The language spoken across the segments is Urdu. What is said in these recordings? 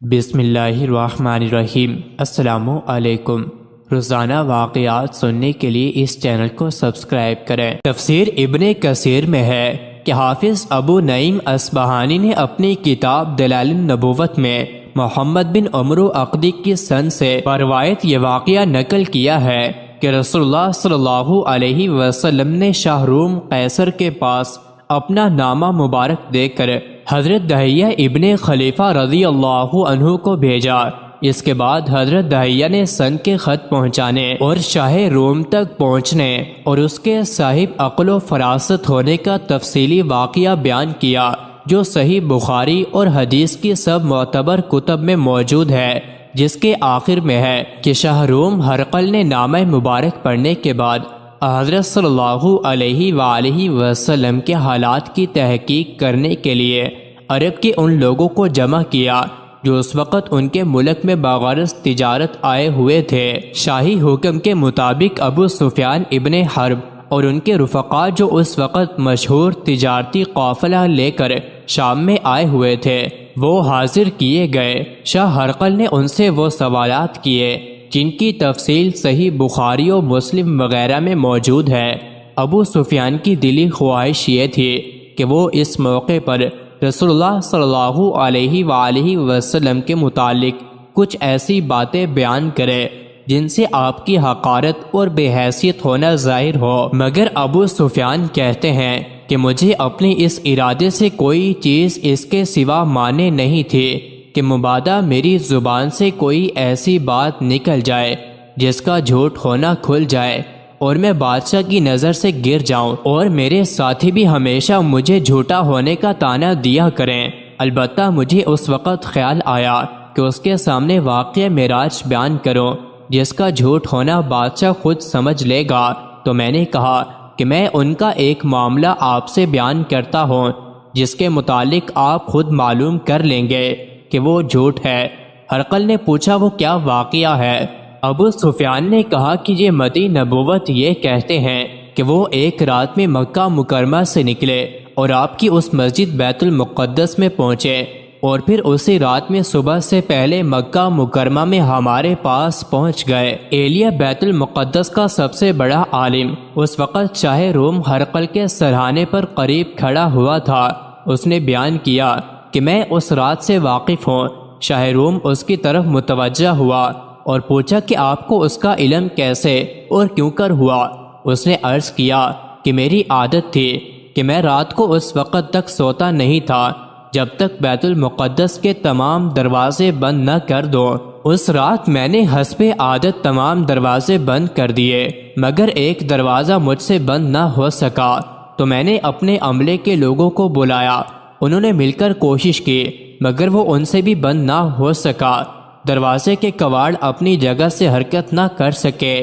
بسم اللہ الرحمن الرحیم۔ السلام علیکم۔ روزانہ واقعات سننے کے لیے اس چینل کو سبسکرائب کریں۔ تفسیر ابن کثیر میں ہے کہ حافظ ابو نعیم اصبہانی نے اپنی کتاب دلائل النبوت میں محمد بن عمرو عقدی کی سند سے روایت یہ واقعہ نقل کیا ہے کہ رسول اللہ صلی اللہ علیہ وسلم نے شاہ روم قیصر کے پاس اپنا نامہ مبارک دے کر حضرت دہیہ ابن خلیفہ رضی اللہ عنہ کو بھیجا۔ اس کے بعد حضرت دہیہ نے سند کے خط پہنچانے اور شاہ روم تک پہنچنے اور اس کے صاحب عقل و فراست ہونے کا تفصیلی واقعہ بیان کیا، جو صحیح بخاری اور حدیث کی سب معتبر کتب میں موجود ہے، جس کے آخر میں ہے کہ شاہ روم ہرقل نے نامہ مبارک پڑھنے کے بعد حضرت صلی اللہ علیہ وآلہ وسلم کے حالات کی تحقیق کرنے کے لیے عرب کے ان لوگوں کو جمع کیا جو اس وقت ان کے ملک میں بغرض تجارت آئے ہوئے تھے۔ شاہی حکم کے مطابق ابو سفیان ابن حرب اور ان کے رفقا جو اس وقت مشہور تجارتی قافلہ لے کر شام میں آئے ہوئے تھے، وہ حاضر کیے گئے۔ شاہ ہرقل نے ان سے وہ سوالات کیے جن کی تفصیل صحیح بخاری و مسلم وغیرہ میں موجود ہے۔ ابو سفیان کی دلی خواہش یہ تھی کہ وہ اس موقع پر رسول اللہ صلی اللہ علیہ وآلہ وسلم کے متعلق کچھ ایسی باتیں بیان کرے جن سے آپ کی حقارت اور بے حیثیت ہونا ظاہر ہو، مگر ابو سفیان کہتے ہیں کہ مجھے اپنی اس ارادے سے کوئی چیز اس کے سوا مانے نہیں تھی کہ مبادا میری زبان سے کوئی ایسی بات نکل جائے جس کا جھوٹ ہونا کھل جائے اور میں بادشاہ کی نظر سے گر جاؤں اور میرے ساتھی بھی ہمیشہ مجھے جھوٹا ہونے کا طعنہ دیا کریں۔ البتہ مجھے اس وقت خیال آیا کہ اس کے سامنے واقعہ معراج بیان کرو جس کا جھوٹ ہونا بادشاہ خود سمجھ لے گا، تو میں نے کہا کہ میں ان کا ایک معاملہ آپ سے بیان کرتا ہوں جس کے متعلق آپ خود معلوم کر لیں گے کہ وہ جھوٹ ہے۔ ہرقل نے پوچھا وہ کیا واقعہ ہے؟ ابو سفیان نے کہا کہ یہ مدی نبوت یہ کہتے ہیں کہ وہ ایک رات میں مکہ مکرمہ سے نکلے اور آپ کی اس مسجد بیت المقدس میں پہنچے، اور پھر اسی رات میں صبح سے پہلے مکہ مکرمہ میں ہمارے پاس پہنچ گئے۔ ایلیہ بیت المقدس کا سب سے بڑا عالم اس وقت شاہ روم ہرقل کے سرہانے پر قریب کھڑا ہوا تھا۔ اس نے بیان کیا کہ میں اس رات سے واقف ہوں۔ شاہ روم اس کی طرف متوجہ ہوا اور پوچھا کہ آپ کو اس کا علم کیسے اور کیوں کر ہوا؟ اس نے عرض کیا کہ میری عادت تھی کہ میں رات کو اس وقت تک سوتا نہیں تھا جب تک بیت المقدس کے تمام دروازے بند نہ کر دو۔ اس رات میں نے حسب عادت تمام دروازے بند کر دیے، مگر ایک دروازہ مجھ سے بند نہ ہو سکا، تو میں نے اپنے عملے کے لوگوں کو بلایا۔ انہوں نے مل کر کوشش کی، مگر وہ ان سے بھی بند نہ ہو سکا۔ دروازے کے کواڑ اپنی جگہ سے حرکت نہ کر سکے۔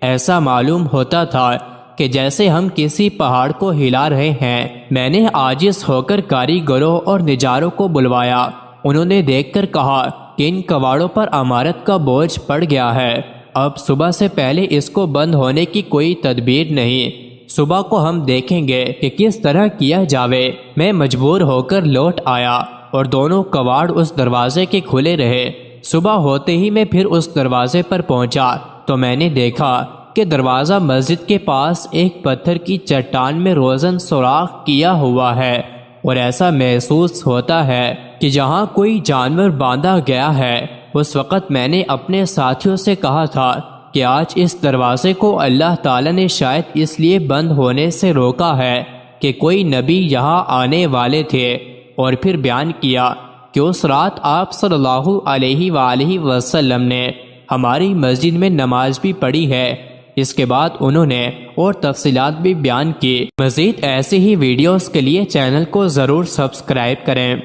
ایسا معلوم ہوتا تھا کہ جیسے ہم کسی پہاڑ کو ہلا رہے ہیں۔ میں نے عاجز ہو کر کاریگروں اور نجاروں کو بلوایا۔ انہوں نے دیکھ کر کہا کہ ان کواڑوں پر عمارت کا بوجھ پڑ گیا ہے، اب صبح سے پہلے اس کو بند ہونے کی کوئی تدبیر نہیں۔ صبح کو ہم دیکھیں گے کہ کس طرح کیا جاوے۔ میں مجبور ہو کر لوٹ آیا اور دونوں کواڑ اس دروازے کے کھلے رہے۔ صبح ہوتے ہی میں پھر اس دروازے پر پہنچا تو میں نے دیکھا کہ دروازہ مسجد کے پاس ایک پتھر کی چٹان میں روزن سوراخ کیا ہوا ہے، اور ایسا محسوس ہوتا ہے کہ جہاں کوئی جانور باندھا گیا ہے۔ اس وقت میں نے اپنے ساتھیوں سے کہا تھا کہ آج اس دروازے کو اللہ تعالیٰ نے شاید اس لیے بند ہونے سے روکا ہے کہ کوئی نبی یہاں آنے والے تھے، اور پھر بیان کیا کہ اس رات آپ صلی اللہ علیہ وآلہ وسلم نے ہماری مسجد میں نماز بھی پڑھی ہے۔ اس کے بعد انہوں نے اور تفصیلات بھی بیان کی۔ مزید ایسی ہی ویڈیوز کے لیے چینل کو ضرور سبسکرائب کریں۔